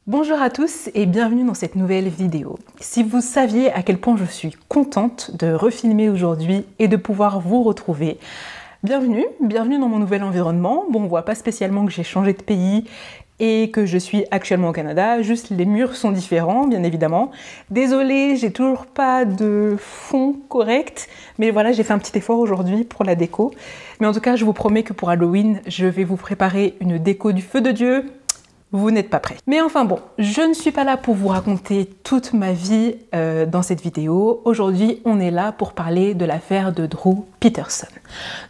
Bonjour à tous et bienvenue dans cette nouvelle vidéo. Si vous saviez à quel point je suis contente de refilmer aujourd'hui et de pouvoir vous retrouver, bienvenue dans mon nouvel environnement. Bon, on voit pas spécialement que j'ai changé de pays et que je suis actuellement au Canada, juste les murs sont différents, bien évidemment. Désolée, j'ai toujours pas de fond correct, mais voilà, j'ai fait un petit effort aujourd'hui pour la déco. Mais en tout cas, je vous promets que pour Halloween, je vais vous préparer une déco du feu de Dieu. Vous n'êtes pas prêts. Mais enfin bon, je ne suis pas là pour vous raconter toute ma vie dans cette vidéo. Aujourd'hui, on est là pour parler de l'affaire de Drew Peterson.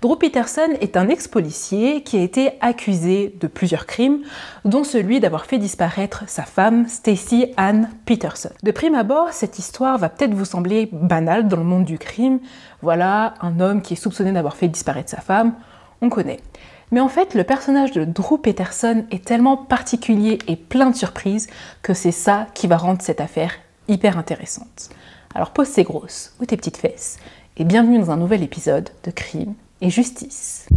Drew Peterson est un ex-policier qui a été accusé de plusieurs crimes, dont celui d'avoir fait disparaître sa femme, Stacey Ann Peterson. De prime abord, cette histoire va peut-être vous sembler banale dans le monde du crime. Voilà, un homme qui est soupçonné d'avoir fait disparaître sa femme, on connaît. Mais en fait, le personnage de Drew Peterson est tellement particulier et plein de surprises que c'est ça qui va rendre cette affaire hyper intéressante. Alors pose tes grosses ou tes petites fesses et bienvenue dans un nouvel épisode de Crime et Justice.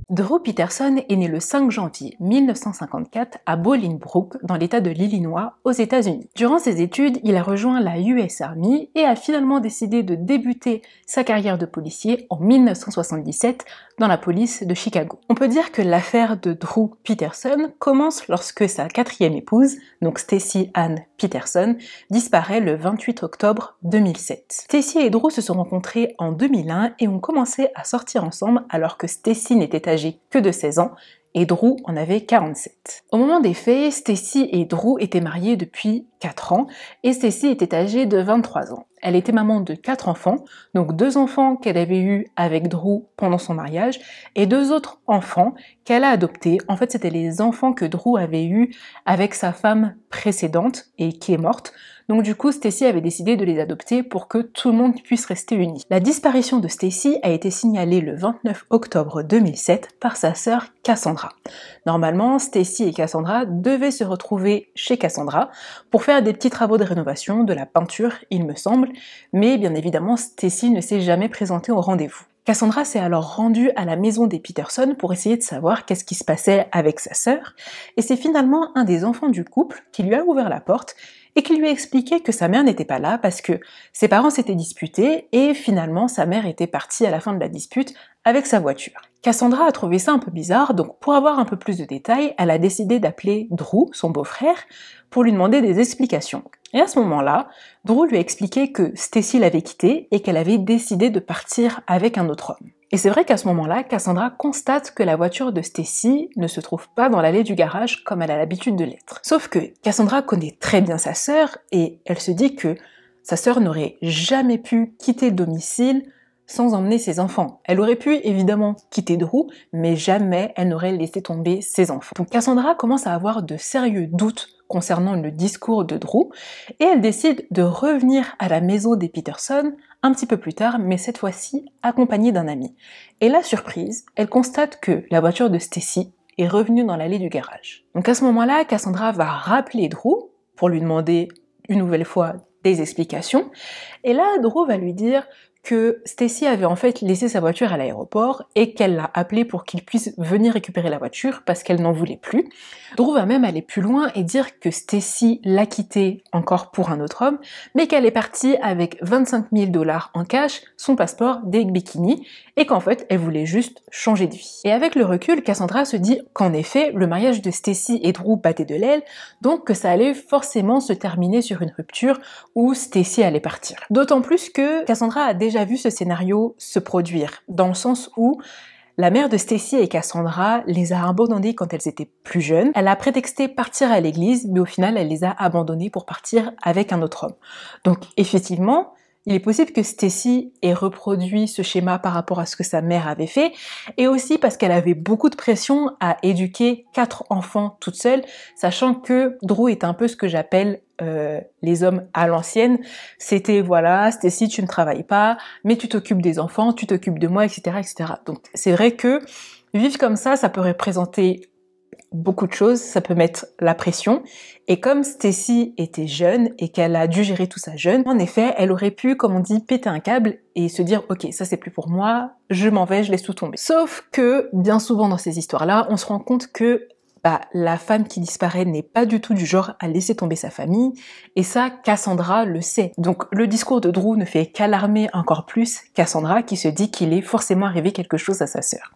Drew Peterson est né le 5 janvier 1954 à Bolingbrook, dans l'État de l'Illinois, aux États-Unis. Durant ses études, il a rejoint la US Army et a finalement décidé de débuter sa carrière de policier en 1977 dans la police de Chicago. On peut dire que l'affaire de Drew Peterson commence lorsque sa quatrième épouse, donc Stacey Ann Peterson, disparaît le 28 octobre 2007. Stacey et Drew se sont rencontrés en 2001 et ont commencé à sortir ensemble alors que Stacey n'était âgée que de 16 ans et Drew en avait 47. Au moment des faits, Stacey et Drew étaient mariés depuis 4 ans et Stacey était âgée de 23 ans. Elle était maman de 4 enfants, donc 2 enfants qu'elle avait eus avec Drew pendant son mariage et 2 autres enfants qu'elle a adoptés. En fait, c'était les enfants que Drew avait eus avec sa femme précédente et qui est morte. Donc du coup, Stacey avait décidé de les adopter pour que tout le monde puisse rester uni. La disparition de Stacey a été signalée le 29 octobre 2007 par sa sœur Cassandra. Normalement, Stacey et Cassandra devaient se retrouver chez Cassandra pour faire des petits travaux de rénovation, de la peinture, il me semble, mais bien évidemment, Stacey ne s'est jamais présentée au rendez-vous. Cassandra s'est alors rendue à la maison des Peterson pour essayer de savoir qu'est-ce qui se passait avec sa sœur, et c'est finalement un des enfants du couple qui lui a ouvert la porte et qui lui a expliqué que sa mère n'était pas là parce que ses parents s'étaient disputés et finalement sa mère était partie à la fin de la dispute avec sa voiture. Cassandra a trouvé ça un peu bizarre, donc pour avoir un peu plus de détails, elle a décidé d'appeler Drew, son beau-frère, pour lui demander des explications. Et à ce moment-là, Drew lui a expliqué que Stacey l'avait quitté et qu'elle avait décidé de partir avec un autre homme. Et c'est vrai qu'à ce moment-là, Cassandra constate que la voiture de Stacey ne se trouve pas dans l'allée du garage comme elle a l'habitude de l'être. Sauf que Cassandra connaît très bien sa sœur et elle se dit que sa sœur n'aurait jamais pu quitter le domicile sans emmener ses enfants. Elle aurait pu évidemment quitter Drew, mais jamais elle n'aurait laissé tomber ses enfants. Donc Cassandra commence à avoir de sérieux doutes concernant le discours de Drew, et elle décide de revenir à la maison des Peterson un petit peu plus tard, mais cette fois-ci accompagnée d'un ami. Et la surprise, elle constate que la voiture de Stacey est revenue dans l'allée du garage. Donc à ce moment-là, Cassandra va rappeler Drew pour lui demander une nouvelle fois des explications, et là Drew va lui dire que Stacey avait en fait laissé sa voiture à l'aéroport et qu'elle l'a appelé pour qu'il puisse venir récupérer la voiture parce qu'elle n'en voulait plus. Drew va même aller plus loin et dire que Stacey l'a quitté encore pour un autre homme, mais qu'elle est partie avec 25 000 $ en cash, son passeport, des bikinis, et qu'en fait elle voulait juste changer de vie. Et avec le recul, Cassandra se dit qu'en effet, le mariage de Stacey et Drew battait de l'aile, donc que ça allait forcément se terminer sur une rupture où Stacey allait partir. D'autant plus que Cassandra a déjà vu ce scénario se produire, dans le sens où la mère de Stacey et Cassandra les a abandonnés quand elles étaient plus jeunes. Elle a prétexté partir à l'église, mais au final, elle les a abandonnés pour partir avec un autre homme. Donc, effectivement, il est possible que Stacey ait reproduit ce schéma par rapport à ce que sa mère avait fait, et aussi parce qu'elle avait beaucoup de pression à éduquer 4 enfants toute seule, sachant que Drew est un peu ce que j'appelle les hommes à l'ancienne. C'était voilà, Stacey, tu ne travailles pas, mais tu t'occupes des enfants, tu t'occupes de moi, etc., etc. Donc c'est vrai que vivre comme ça peut représenter beaucoup de choses, ça peut mettre la pression. Et comme Stacy était jeune et qu'elle a dû gérer tout ça jeune, en effet, elle aurait pu, comme on dit, péter un câble et se dire « Ok, ça c'est plus pour moi, je m'en vais, je laisse tout tomber ». Sauf que, bien souvent dans ces histoires-là, on se rend compte que la femme qui disparaît n'est pas du tout du genre à laisser tomber sa famille, et ça, Cassandra le sait. Donc le discours de Drew ne fait qu'alarmer encore plus Cassandra, qui se dit qu'il est forcément arrivé quelque chose à sa sœur.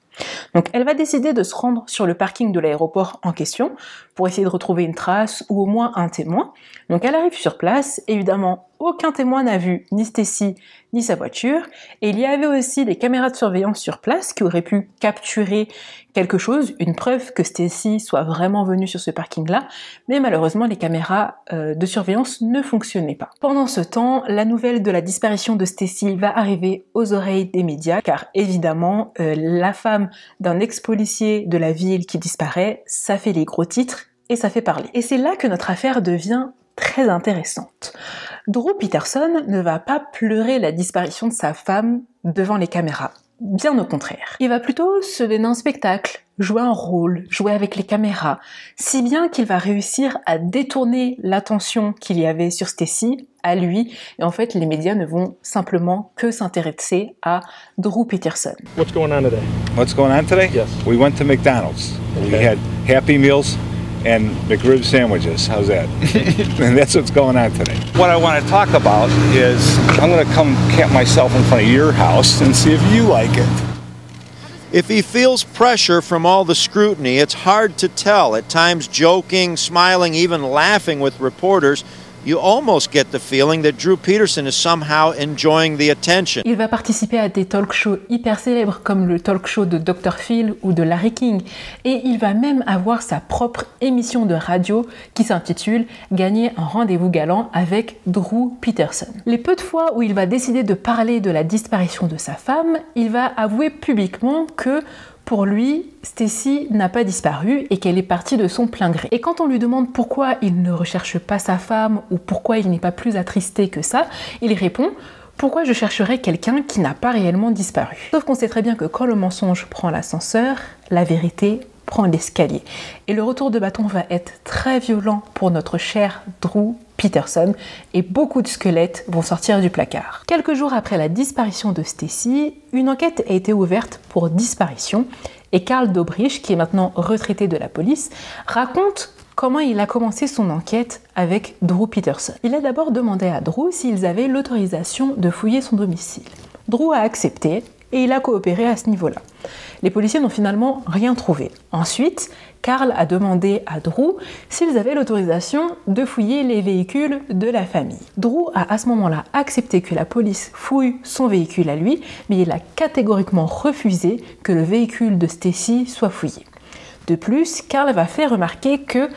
Donc elle va décider de se rendre sur le parking de l'aéroport en question, pour essayer de retrouver une trace ou au moins un témoin. Donc elle arrive sur place, évidemment aucun témoin n'a vu ni Stacy ni sa voiture, et il y avait aussi des caméras de surveillance sur place qui auraient pu capturer quelque chose, une preuve que Stacy soit vraiment venue sur ce parking-là, mais malheureusement les caméras de surveillance ne fonctionnaient pas. Pendant ce temps, la nouvelle de la disparition de Stacy va arriver aux oreilles des médias, car évidemment la femme d'un ex-policier de la ville qui disparaît, ça fait les gros titres et ça fait parler. Et c'est là que notre affaire devient très intéressante. Drew Peterson ne va pas pleurer la disparition de sa femme devant les caméras. Bien au contraire. Il va plutôt se donner un spectacle, jouer un rôle, jouer avec les caméras, si bien qu'il va réussir à détourner l'attention qu'il y avait sur Stacy à lui, et en fait les médias ne vont simplement que s'intéresser à Drew Peterson. What's going on today? What's going on today? Yes. We went to McDonald's. Okay. We had Happy Meals and McRib sandwiches. How's that? And that's what's going on today. What I want to talk about is I'm going to come camp myself in front of your house and see if you like it. If he feels pressure from all the scrutiny, it's hard to tell. At times joking, smiling, even laughing with reporters, you almost get the feeling that Drew Peterson is somehow enjoying the attention. Il va participer à des talk shows hyper célèbres comme le talk show de Dr. Phil ou de Larry King, et il va même avoir sa propre émission de radio qui s'intitule « Gagner un rendez-vous galant avec Drew Peterson ». Les peu de fois où il va décider de parler de la disparition de sa femme, il va avouer publiquement que pour lui, Stacy n'a pas disparu et qu'elle est partie de son plein gré. Et quand on lui demande pourquoi il ne recherche pas sa femme ou pourquoi il n'est pas plus attristé que ça, il répond « Pourquoi je chercherais quelqu'un qui n'a pas réellement disparu ?» Sauf qu'on sait très bien que quand le mensonge prend l'ascenseur, la vérité prend l'escalier. Et le retour de bâton va être très violent pour notre cher Drew Peterson et beaucoup de squelettes vont sortir du placard. Quelques jours après la disparition de Stacy, une enquête a été ouverte pour disparition et Carl Dobrich, qui est maintenant retraité de la police, raconte comment il a commencé son enquête avec Drew Peterson. Il a d'abord demandé à Drew s'ils avaient l'autorisation de fouiller son domicile. Drew a accepté et il a coopéré à ce niveau-là. Les policiers n'ont finalement rien trouvé. Ensuite, Carl a demandé à Drew s'ils avaient l'autorisation de fouiller les véhicules de la famille. Drew a à ce moment-là accepté que la police fouille son véhicule à lui, mais il a catégoriquement refusé que le véhicule de Stacy soit fouillé. De plus, Carl va faire remarquer que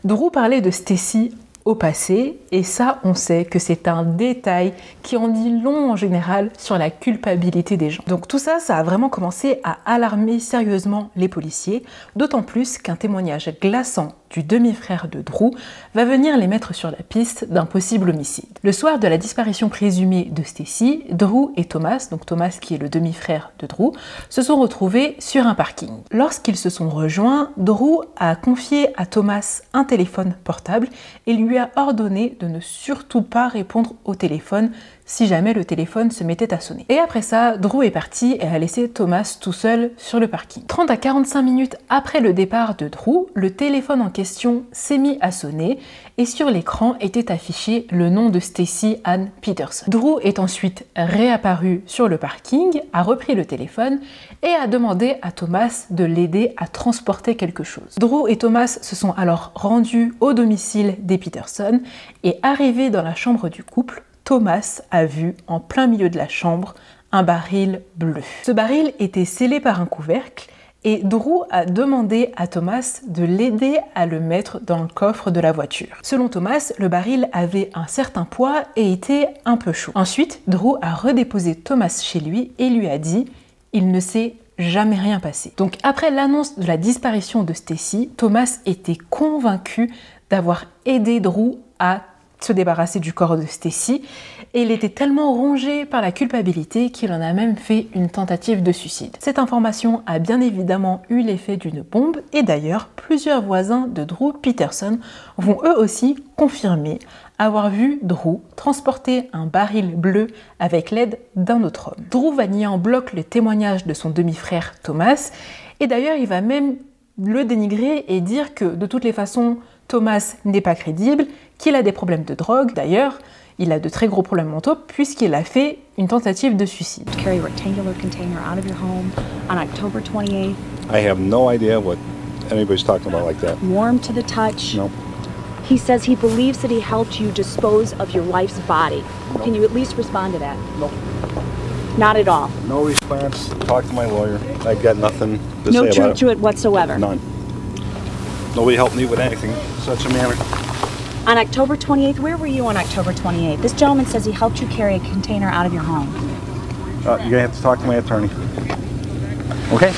Drew parlait de Stacy au passé, et ça, on sait que c'est un détail qui en dit long en général sur la culpabilité des gens. Donc tout ça, ça a vraiment commencé à alarmer sérieusement les policiers, d'autant plus qu'un témoignage glaçant du demi-frère de Drew va venir les mettre sur la piste d'un possible homicide. Le soir de la disparition présumée de Stacy, Drew et Thomas, donc Thomas qui est le demi-frère de Drew, se sont retrouvés sur un parking. Lorsqu'ils se sont rejoints, Drew a confié à Thomas un téléphone portable et lui a ordonné de ne surtout pas répondre au téléphone si jamais le téléphone se mettait à sonner. Et après ça, Drew est parti et a laissé Thomas tout seul sur le parking. 30 à 45 minutes après le départ de Drew, le téléphone en question s'est mis à sonner et sur l'écran était affiché le nom de Stacy Ann Peterson. Drew est ensuite réapparu sur le parking, a repris le téléphone et a demandé à Thomas de l'aider à transporter quelque chose. Drew et Thomas se sont alors rendus au domicile des Peterson et arrivés dans la chambre du couple, Thomas a vu en plein milieu de la chambre un baril bleu. Ce baril était scellé par un couvercle et Drew a demandé à Thomas de l'aider à le mettre dans le coffre de la voiture. Selon Thomas, le baril avait un certain poids et était un peu chaud. Ensuite, Drew a redéposé Thomas chez lui et lui a dit « Il ne s'est jamais rien passé ». Donc après l'annonce de la disparition de Stacy, Thomas était convaincu d'avoir aidé Drew à se débarrasser du corps de Stacy et il était tellement rongé par la culpabilité qu'il en a même fait une tentative de suicide. Cette information a bien évidemment eu l'effet d'une bombe et d'ailleurs plusieurs voisins de Drew Peterson vont eux aussi confirmer avoir vu Drew transporter un baril bleu avec l'aide d'un autre homme. Drew va nier en bloc le témoignage de son demi-frère Thomas et d'ailleurs il va même le dénigrer et dire que de toutes les façons Thomas n'est pas crédible, qu'il a des problèmes de drogue. D'ailleurs, il a de très gros problèmes mentaux puisqu'il a fait une tentative de suicide. Carry a rectangular container out of your home on October 28th. I have no idea what anybody's talking about like that. Warm to the touch. No. He says he believes that he helped you dispose of your wife's body. No. Can you at least respond to that? No. Not at all. No response. Talk to my lawyer. I got nothing to No say truth about to it whatsoever. None. Nobody helped me with anything in such a manner. On October 28th, where were you on October 28th? This gentleman says he helped you carry a container out of your home. You're gonna have to talk to my attorney. Okay?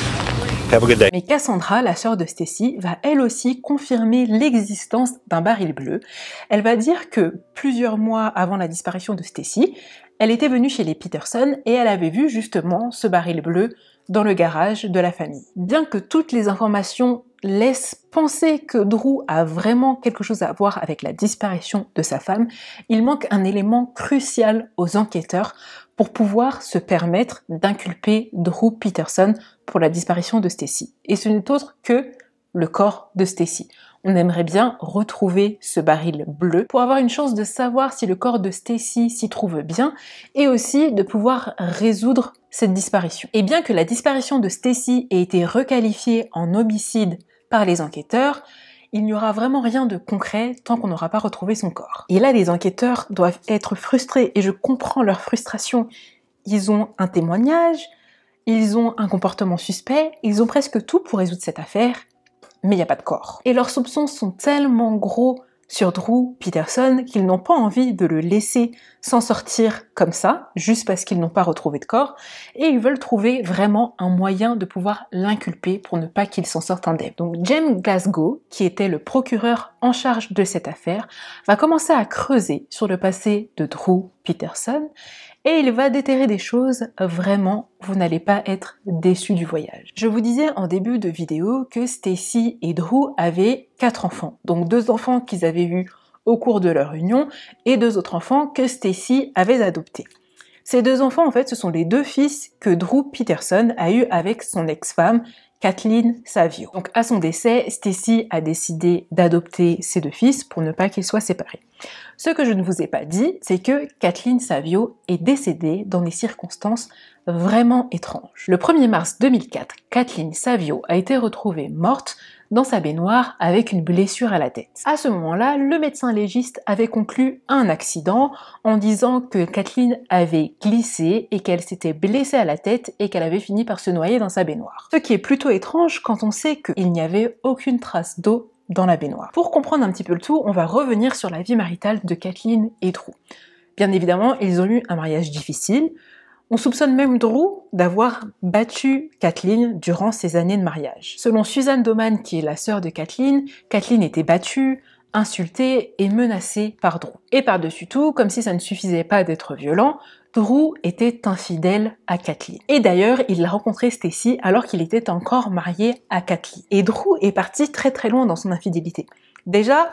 Have a good day. Mais Cassandra, la sœur de Stacy, va elle aussi confirmer l'existence d'un baril bleu. Elle va dire que plusieurs mois avant la disparition de Stacy, elle était venue chez les Peterson et elle avait vu justement ce baril bleu dans le garage de la famille. Bien que toutes les informations laissent penser que Drew a vraiment quelque chose à voir avec la disparition de sa femme, il manque un élément crucial aux enquêteurs pour pouvoir se permettre d'inculper Drew Peterson pour la disparition de Stacy. Et ce n'est autre que le corps de Stacy. On aimerait bien retrouver ce baril bleu pour avoir une chance de savoir si le corps de Stacy s'y trouve bien et aussi de pouvoir résoudre cette disparition. Et bien que la disparition de Stacy ait été requalifiée en homicide par les enquêteurs, il n'y aura vraiment rien de concret tant qu'on n'aura pas retrouvé son corps. Et là, les enquêteurs doivent être frustrés et je comprends leur frustration. Ils ont un témoignage, ils ont un comportement suspect, ils ont presque tout pour résoudre cette affaire, mais il n'y a pas de corps. Et leurs soupçons sont tellement gros sur Drew Peterson qu'ils n'ont pas envie de le laisser s'en sortir comme ça, juste parce qu'ils n'ont pas retrouvé de corps, et ils veulent trouver vraiment un moyen de pouvoir l'inculper pour ne pas qu'il s'en sorte indemne. Donc James Glasgow, qui était le procureur en charge de cette affaire, va commencer à creuser sur le passé de Drew Peterson, et il va déterrer des choses, vraiment, vous n'allez pas être déçus du voyage. Je vous disais en début de vidéo que Stacy et Drew avaient 4 enfants, donc 2 enfants qu'ils avaient eus au cours de leur union et 2 autres enfants que Stacy avait adoptés. Ces 2 enfants, en fait, ce sont les 2 fils que Drew Peterson a eu avec son ex-femme, Kathleen Savio. Donc à son décès, Stacy a décidé d'adopter ces 2 fils pour ne pas qu'ils soient séparés. Ce que je ne vous ai pas dit, c'est que Kathleen Savio est décédée dans des circonstances vraiment étranges. Le 1er mars 2004, Kathleen Savio a été retrouvée morte dans sa baignoire avec une blessure à la tête. À ce moment-là, le médecin légiste avait conclu un accident en disant que Kathleen avait glissé et qu'elle s'était blessée à la tête et qu'elle avait fini par se noyer dans sa baignoire. Ce qui est plutôt étrange quand on sait qu'il n'y avait aucune trace d'eau dans la baignoire. Pour comprendre un petit peu le tout, on va revenir sur la vie maritale de Kathleen et Drew. Bien évidemment, ils ont eu un mariage difficile. On soupçonne même Drew d'avoir battu Kathleen durant ses années de mariage. Selon Suzanne Doman, qui est la sœur de Kathleen, Kathleen était battue, insultée et menacée par Drew. Et par-dessus tout, comme si ça ne suffisait pas d'être violent, Drew était infidèle à Kathleen. Et d'ailleurs, il a rencontré Stacy alors qu'il était encore marié à Kathleen. Et Drew est parti très très loin dans son infidélité. Déjà,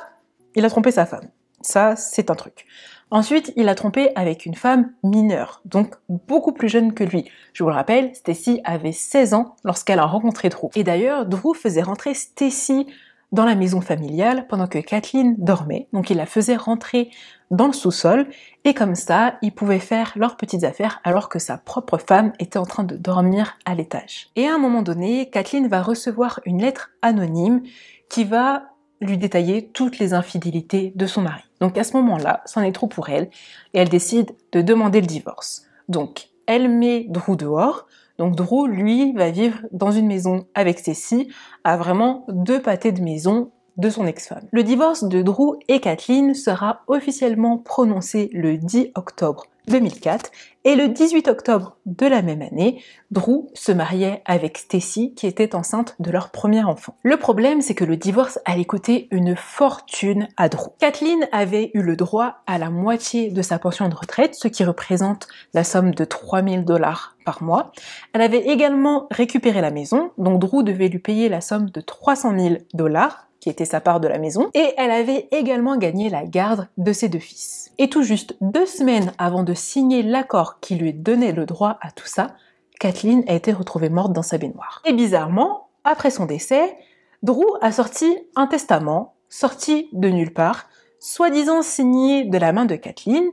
il a trompé sa femme. Ça, c'est un truc. Ensuite, il a trompé avec une femme mineure, donc beaucoup plus jeune que lui. Je vous le rappelle, Stacy avait 16 ans lorsqu'elle a rencontré Drew. Et d'ailleurs, Drew faisait rentrer Stacy dans la maison familiale pendant que Kathleen dormait. Donc il la faisait rentrer dans le sous-sol et comme ça, ils pouvaient faire leurs petites affaires alors que sa propre femme était en train de dormir à l'étage. Et à un moment donné, Kathleen va recevoir une lettre anonyme qui va lui détailler toutes les infidélités de son mari. Donc à ce moment-là, c'en est trop pour elle et elle décide de demander le divorce. Donc elle met Drew dehors. Donc Drew, lui, va vivre dans une maison avec Stacy, à vraiment 2 pâtés de maison de son ex-femme. Le divorce de Drew et Kathleen sera officiellement prononcé le 10 octobre 2004 et le 18 octobre de la même année, Drew se mariait avec Stacy qui était enceinte de leur premier enfant. Le problème, c'est que le divorce allait coûter une fortune à Drew. Kathleen avait eu le droit à la moitié de sa pension de retraite, ce qui représente la somme de 3000 $ par mois. Elle avait également récupéré la maison, donc Drew devait lui payer la somme de 300 000 $, qui était sa part de la maison, et elle avait également gagné la garde de ses 2 fils. Et tout juste 2 semaines avant de signer l'accord qui lui donnait le droit à tout ça, Kathleen a été retrouvée morte dans sa baignoire. Et bizarrement, après son décès, Drew a sorti un testament, sorti de nulle part, soi-disant signé de la main de Kathleen.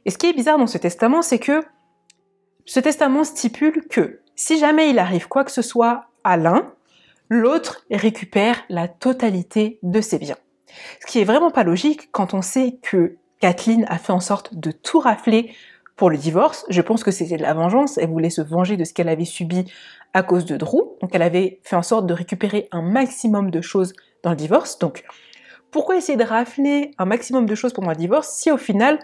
Et ce qui est bizarre dans ce testament, c'est que ce testament stipule que si jamais il arrive quoi que ce soit à l'un, l'autre récupère la totalité de ses biens. Ce qui est vraiment pas logique quand on sait que Kathleen a fait en sorte de tout rafler pour le divorce. Je pense que c'était de la vengeance, elle voulait se venger de ce qu'elle avait subi à cause de Drew, donc elle avait fait en sorte de récupérer un maximum de choses dans le divorce. Donc pourquoi essayer de rafler un maximum de choses pendant le divorce si au final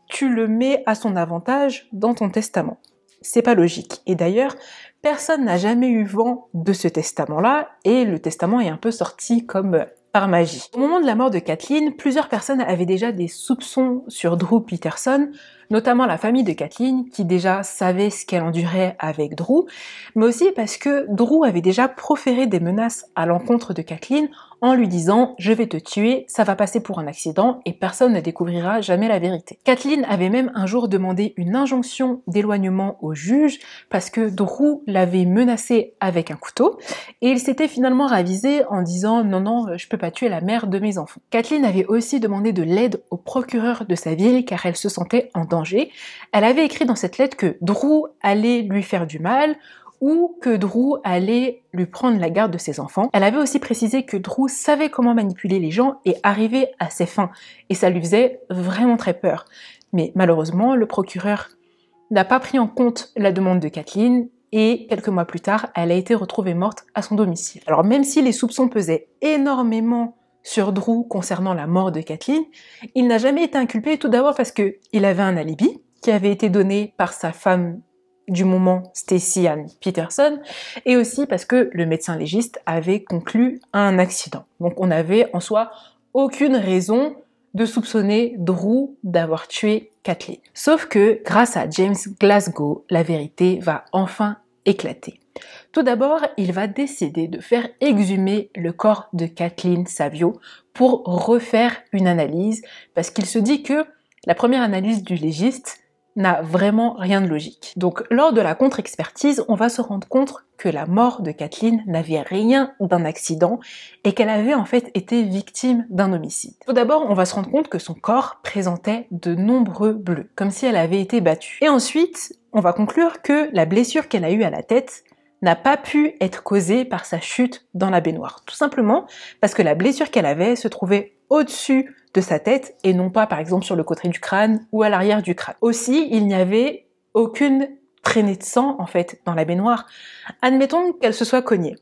tu le mets à son avantage dans ton testament? C'est pas logique. Et d'ailleurs, personne n'a jamais eu vent de ce testament-là, et le testament est un peu sorti comme par magie. Au moment de la mort de Kathleen, plusieurs personnes avaient déjà des soupçons sur Drew Peterson, notamment la famille de Kathleen, qui déjà savait ce qu'elle endurait avec Drew, mais aussi parce que Drew avait déjà proféré des menaces à l'encontre de Kathleen en lui disant « je vais te tuer, ça va passer pour un accident et personne ne découvrira jamais la vérité ». Kathleen avait même un jour demandé une injonction d'éloignement au juge parce que Drew l'avait menacé avec un couteau et il s'était finalement ravisé en disant « non, non, je peux pas tuer la mère de mes enfants ». Kathleen avait aussi demandé de l'aide au procureur de sa ville car elle se sentait en danger. Elle avait écrit dans cette lettre que Drew allait lui faire du mal ou que Drew allait lui prendre la garde de ses enfants. Elle avait aussi précisé que Drew savait comment manipuler les gens et arriver à ses fins, et ça lui faisait vraiment très peur. Mais malheureusement, le procureur n'a pas pris en compte la demande de Kathleen, et quelques mois plus tard, elle a été retrouvée morte à son domicile. Alors même si les soupçons pesaient énormément sur Drew concernant la mort de Kathleen, il n'a jamais été inculpé, tout d'abord parce qu'il avait un alibi qui avait été donné par sa femme du moment, Stacy Ann Peterson, et aussi parce que le médecin légiste avait conclu un accident. Donc on n'avait en soi aucune raison de soupçonner Drew d'avoir tué Kathleen. Sauf que, grâce à James Glasgow, la vérité va enfin éclater. Tout d'abord, il va décider de faire exhumer le corps de Kathleen Savio pour refaire une analyse, parce qu'il se dit que la première analyse du légiste n'a vraiment rien de logique. Donc lors de la contre-expertise, on va se rendre compte que la mort de Kathleen n'avait rien d'un accident et qu'elle avait en fait été victime d'un homicide. Tout d'abord, on va se rendre compte que son corps présentait de nombreux bleus, comme si elle avait été battue. Et ensuite, on va conclure que la blessure qu'elle a eue à la tête n'a pas pu être causée par sa chute dans la baignoire. Tout simplement parce que la blessure qu'elle avait se trouvait au-dessus de sa tête et non pas par exemple sur le côté du crâne ou à l'arrière du crâne. Aussi, il n'y avait aucune traînée de sang en fait dans la baignoire. Admettons qu'elle se soit cognée.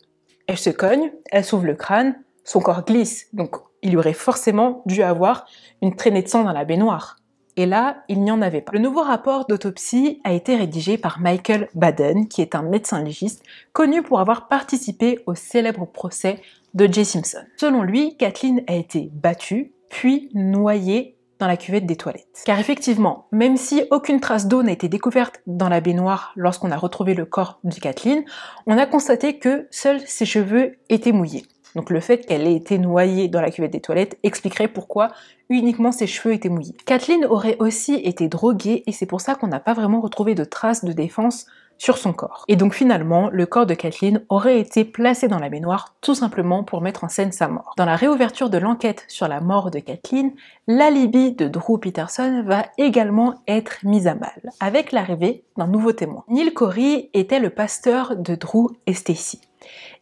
Elle se cogne, elle s'ouvre le crâne, son corps glisse, donc il y aurait forcément dû avoir une traînée de sang dans la baignoire. Et là, il n'y en avait pas. Le nouveau rapport d'autopsie a été rédigé par Michael Baden, qui est un médecin légiste connu pour avoir participé au célèbre procès d'O.J. Simpson. Selon lui, Kathleen a été battue, puis noyée dans la cuvette des toilettes. Car effectivement, même si aucune trace d'eau n'a été découverte dans la baignoire lorsqu'on a retrouvé le corps de Kathleen, on a constaté que seuls ses cheveux étaient mouillés. Donc le fait qu'elle ait été noyée dans la cuvette des toilettes expliquerait pourquoi uniquement ses cheveux étaient mouillés. Kathleen aurait aussi été droguée et c'est pour ça qu'on n'a pas vraiment retrouvé de traces de défense sur son corps. Et donc finalement, le corps de Kathleen aurait été placé dans la baignoire tout simplement pour mettre en scène sa mort. Dans la réouverture de l'enquête sur la mort de Kathleen, l'alibi de Drew Peterson va également être mis à mal, avec l'arrivée d'un nouveau témoin. Neil Corey était le pasteur de Drew et Stacy.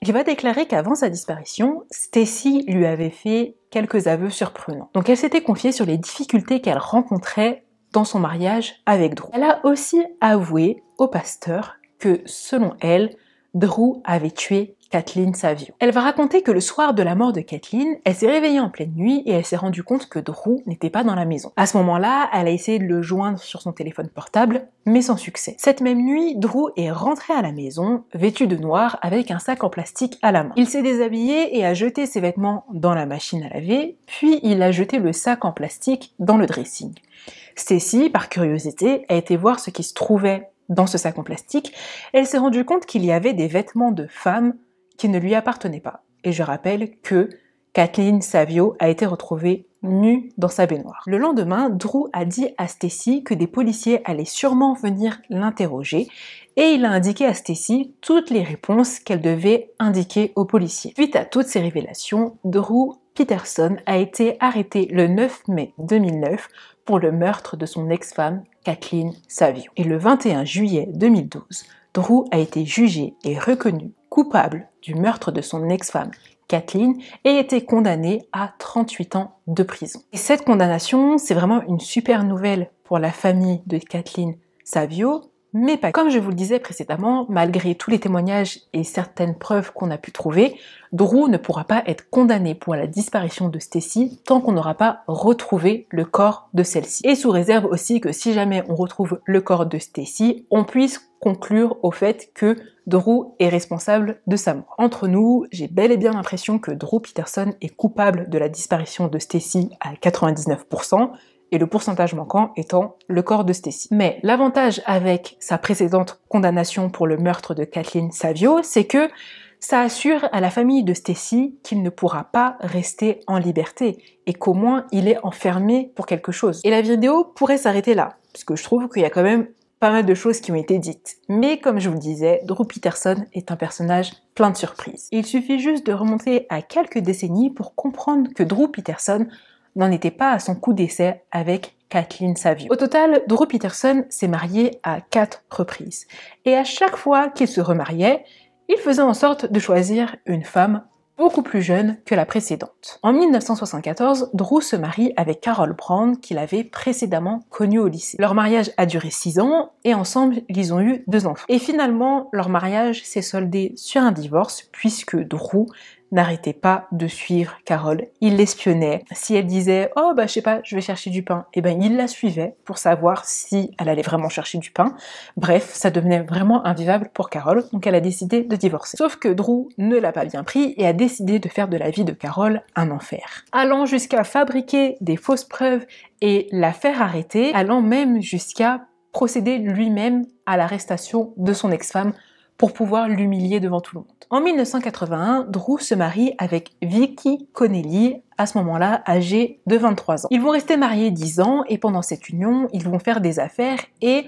Il va déclarer qu'avant sa disparition, Stacy lui avait fait quelques aveux surprenants. Donc elle s'était confiée sur les difficultés qu'elle rencontrait dans son mariage avec Drew. Elle a aussi avoué au pasteur que, selon elle, Drew avait tué Kathleen Savio. Elle va raconter que le soir de la mort de Kathleen, elle s'est réveillée en pleine nuit et elle s'est rendue compte que Drew n'était pas dans la maison. À ce moment-là, elle a essayé de le joindre sur son téléphone portable, mais sans succès. Cette même nuit, Drew est rentré à la maison, vêtu de noir, avec un sac en plastique à la main. Il s'est déshabillé et a jeté ses vêtements dans la machine à laver, puis il a jeté le sac en plastique dans le dressing. Stacy, par curiosité, a été voir ce qui se trouvait dans ce sac en plastique. Elle s'est rendue compte qu'il y avait des vêtements de femme qui ne lui appartenaient pas. Et je rappelle que Kathleen Savio a été retrouvée nue dans sa baignoire. Le lendemain, Drew a dit à Stacy que des policiers allaient sûrement venir l'interroger et il a indiqué à Stacy toutes les réponses qu'elle devait indiquer aux policiers. Suite à toutes ces révélations, Drew Peterson a été arrêté le 9 mai 2009 pour le meurtre de son ex-femme Kathleen Savio. Et le 21 juillet 2012, Drew a été jugé et reconnu coupable du meurtre de son ex-femme Kathleen et a été condamné à 38 ans de prison. Et cette condamnation, c'est vraiment une super nouvelle pour la famille de Kathleen Savio, mais pas. Comme je vous le disais précédemment, malgré tous les témoignages et certaines preuves qu'on a pu trouver, Drew ne pourra pas être condamné pour la disparition de Stacy tant qu'on n'aura pas retrouvé le corps de celle-ci. Et sous réserve aussi que si jamais on retrouve le corps de Stacy, on puisse conclure au fait que Drew est responsable de sa mort. Entre nous, j'ai bel et bien l'impression que Drew Peterson est coupable de la disparition de Stacy à 99%, et le pourcentage manquant étant le corps de Stacy. Mais l'avantage avec sa précédente condamnation pour le meurtre de Kathleen Savio, c'est que ça assure à la famille de Stacy qu'il ne pourra pas rester en liberté et qu'au moins il est enfermé pour quelque chose. Et la vidéo pourrait s'arrêter là, parce que je trouve qu'il y a quand même pas mal de choses qui ont été dites. Mais comme je vous le disais, Drew Peterson est un personnage plein de surprises. Il suffit juste de remonter à quelques décennies pour comprendre que Drew Peterson n'en était pas à son coup d'essai avec Kathleen Savio. Au total, Drew Peterson s'est marié à 4 reprises. Et à chaque fois qu'il se remariait, il faisait en sorte de choisir une femme beaucoup plus jeune que la précédente. En 1974, Drew se marie avec Carol Brown, qu'il avait précédemment connue au lycée. Leur mariage a duré 6 ans et ensemble, ils ont eu 2 enfants. Et finalement, leur mariage s'est soldé sur un divorce puisque Drew n'arrêtait pas de suivre Carol. Il l'espionnait. Si elle disait « Oh bah je sais pas, je vais chercher du pain », et ben il la suivait pour savoir si elle allait vraiment chercher du pain. Bref, ça devenait vraiment invivable pour Carol, donc elle a décidé de divorcer. Sauf que Drew ne l'a pas bien pris et a décidé de faire de la vie de Carol un enfer. Allant jusqu'à fabriquer des fausses preuves et la faire arrêter, allant même jusqu'à procéder lui-même à l'arrestation de son ex-femme pour pouvoir l'humilier devant tout le monde. En 1981, Drew se marie avec Vicky Connelly, à ce moment-là âgée de 23 ans. Ils vont rester mariés 10 ans et pendant cette union, ils vont faire des affaires et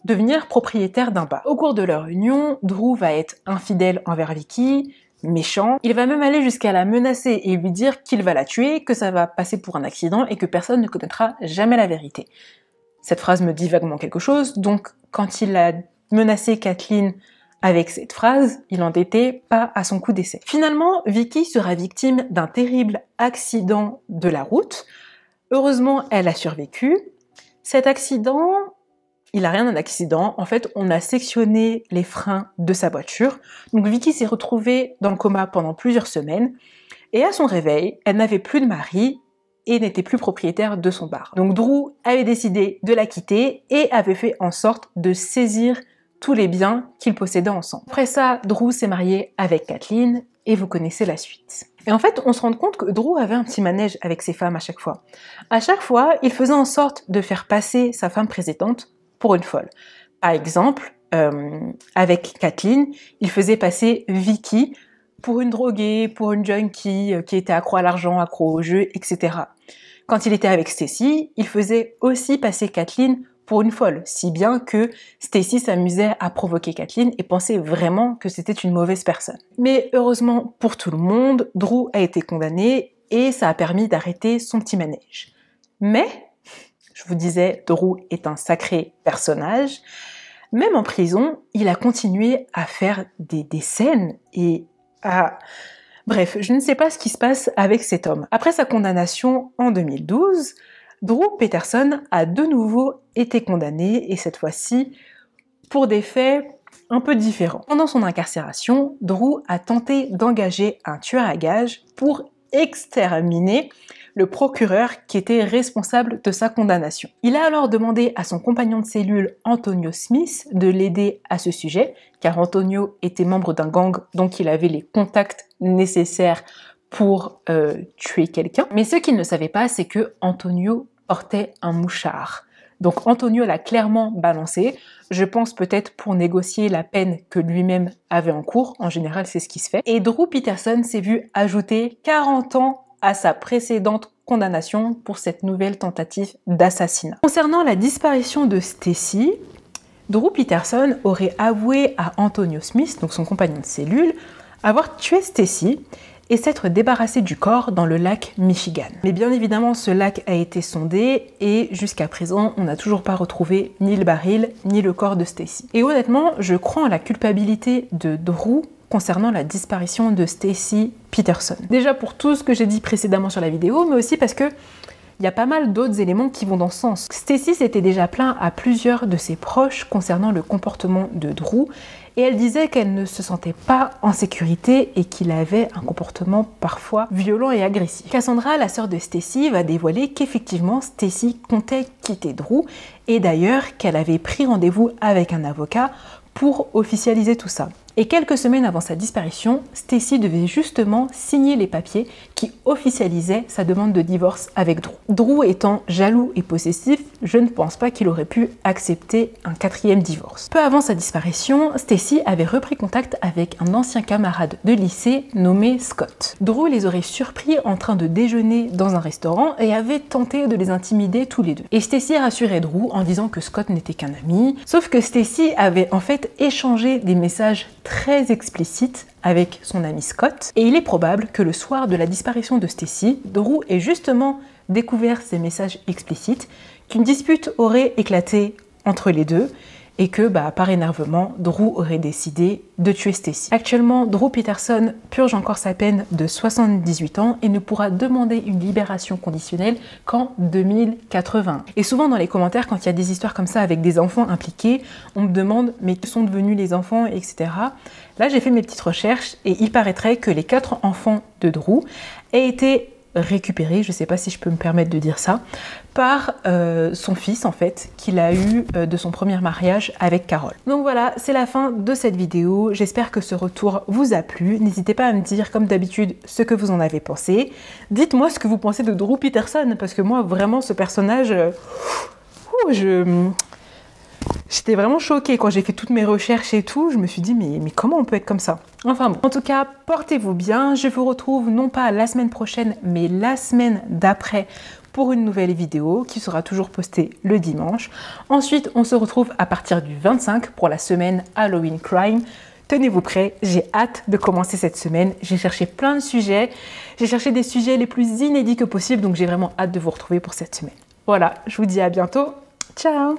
devenir propriétaires d'un bar. Au cours de leur union, Drew va être infidèle envers Vicky, méchant. Il va même aller jusqu'à la menacer et lui dire qu'il va la tuer, que ça va passer pour un accident et que personne ne connaîtra jamais la vérité. Cette phrase me dit vaguement quelque chose, donc quand il a menacé Kathleen avec cette phrase, il n'en était pas à son coup d'essai. Finalement, Vicky sera victime d'un terrible accident de la route. Heureusement, elle a survécu. Cet accident, il n'a rien d'un accident. En fait, on a sectionné les freins de sa voiture. Donc Vicky s'est retrouvée dans le coma pendant plusieurs semaines. Et à son réveil, elle n'avait plus de mari et n'était plus propriétaire de son bar. Donc Drew avait décidé de la quitter et avait fait en sorte de saisir tous les biens qu'ils possédaient ensemble. Après ça, Drew s'est marié avec Kathleen et vous connaissez la suite. Et en fait, on se rend compte que Drew avait un petit manège avec ses femmes à chaque fois. À chaque fois, il faisait en sorte de faire passer sa femme précédente pour une folle. Par exemple, avec Kathleen, il faisait passer Vicky pour une droguée, pour une junkie qui était accro à l'argent, accro au jeu, etc. Quand il était avec Stacy, il faisait aussi passer Kathleen pour une folle, si bien que Stacy s'amusait à provoquer Kathleen et pensait vraiment que c'était une mauvaise personne. Mais heureusement pour tout le monde, Drew a été condamné et ça a permis d'arrêter son petit manège. Mais, je vous disais, Drew est un sacré personnage. Même en prison, il a continué à faire des scènes et à... Bref, je ne sais pas ce qui se passe avec cet homme. Après sa condamnation en 2012, Drew Peterson a de nouveau été condamné, et cette fois-ci pour des faits un peu différent. Pendant son incarcération, Drew a tenté d'engager un tueur à gages pour exterminer le procureur qui était responsable de sa condamnation. Il a alors demandé à son compagnon de cellule, Antonio Smith, de l'aider à ce sujet, car Antonio était membre d'un gang, donc il avait les contacts nécessaires pour tuer quelqu'un. Mais ce qu'il ne savait pas, c'est que Antonio portait un mouchard. Donc Antonio l'a clairement balancé, je pense peut-être pour négocier la peine que lui-même avait en cours, en général c'est ce qui se fait. Et Drew Peterson s'est vu ajouter 40 ans à sa précédente condamnation pour cette nouvelle tentative d'assassinat. Concernant la disparition de Stacy, Drew Peterson aurait avoué à Antonio Smith, donc son compagnon de cellule, avoir tué Stacy et s'être débarrassé du corps dans le lac Michigan. Mais bien évidemment, ce lac a été sondé et jusqu'à présent, on n'a toujours pas retrouvé ni le baril ni le corps de Stacy. Et honnêtement, je crois en la culpabilité de Drew concernant la disparition de Stacy Peterson. Déjà pour tout ce que j'ai dit précédemment sur la vidéo, mais aussi parce que il y a pas mal d'autres éléments qui vont dans ce sens. Stacy s'était déjà plaint à plusieurs de ses proches concernant le comportement de Drew et elle disait qu'elle ne se sentait pas en sécurité et qu'il avait un comportement parfois violent et agressif. Cassandra, la sœur de Stacy, va dévoiler qu'effectivement Stacy comptait quitter Drew et d'ailleurs qu'elle avait pris rendez-vous avec un avocat pour officialiser tout ça. Et quelques semaines avant sa disparition, Stacy devait justement signer les papiers qui officialisaient sa demande de divorce avec Drew. Drew étant jaloux et possessif, je ne pense pas qu'il aurait pu accepter un 4e divorce. Peu avant sa disparition, Stacy avait repris contact avec un ancien camarade de lycée nommé Scott. Drew les aurait surpris en train de déjeuner dans un restaurant et avait tenté de les intimider tous les deux. Et Stacy rassurait Drew en disant que Scott n'était qu'un ami, sauf que Stacy avait en fait échangé des messages très explicite avec son ami Scott et il est probable que le soir de la disparition de Stacy, Drew ait justement découvert ces messages explicites, qu'une dispute aurait éclaté entre les deux et que par énervement, Drew aurait décidé de tuer Stacy. Actuellement, Drew Peterson purge encore sa peine de 78 ans et ne pourra demander une libération conditionnelle qu'en 2080. Et souvent dans les commentaires, quand il y a des histoires comme ça avec des enfants impliqués, on me demande mais que sont devenus les enfants, etc. Là, j'ai fait mes petites recherches et il paraîtrait que les 4 enfants de Drew aient été récupéré, je ne sais pas si je peux me permettre de dire ça, par son fils en fait, qu'il a eu de son premier mariage avec Carole. Donc voilà, c'est la fin de cette vidéo. J'espère que ce retour vous a plu. N'hésitez pas à me dire, comme d'habitude, ce que vous en avez pensé. Dites-moi ce que vous pensez de Drew Peterson, parce que moi, vraiment, ce personnage... J'étais vraiment choquée quand j'ai fait toutes mes recherches et tout. Je me suis dit, mais comment on peut être comme ça? Enfin bon. En tout cas, portez-vous bien. Je vous retrouve non pas la semaine prochaine, mais la semaine d'après pour une nouvelle vidéo qui sera toujours postée le dimanche. Ensuite, on se retrouve à partir du 25 pour la semaine Halloween Crime. Tenez-vous prêts, j'ai hâte de commencer cette semaine. J'ai cherché plein de sujets. J'ai cherché des sujets les plus inédits que possible, donc j'ai vraiment hâte de vous retrouver pour cette semaine. Voilà, je vous dis à bientôt. Ciao!